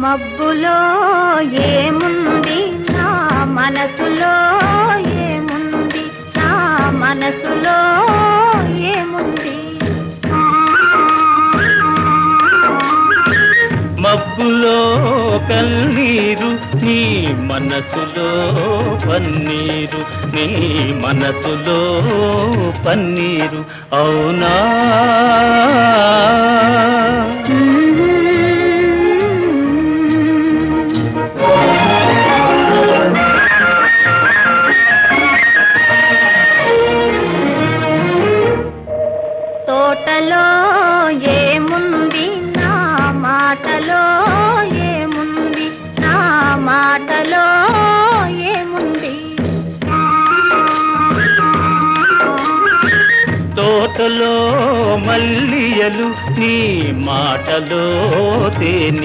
మబ్బులో ఏముంది నా మనసులో ఏముంది నా మనసులో ఏముంది మబ్బులో కన్నీరు నీ మనసులో పన్నీరు నీ మనసులో పన్నీరు అవునా తోటలో ఏముంది నా మాటలో ఏముంది నా మాటలో ఏముంది తోటలో మల్లియలు నీ మాటలో తేని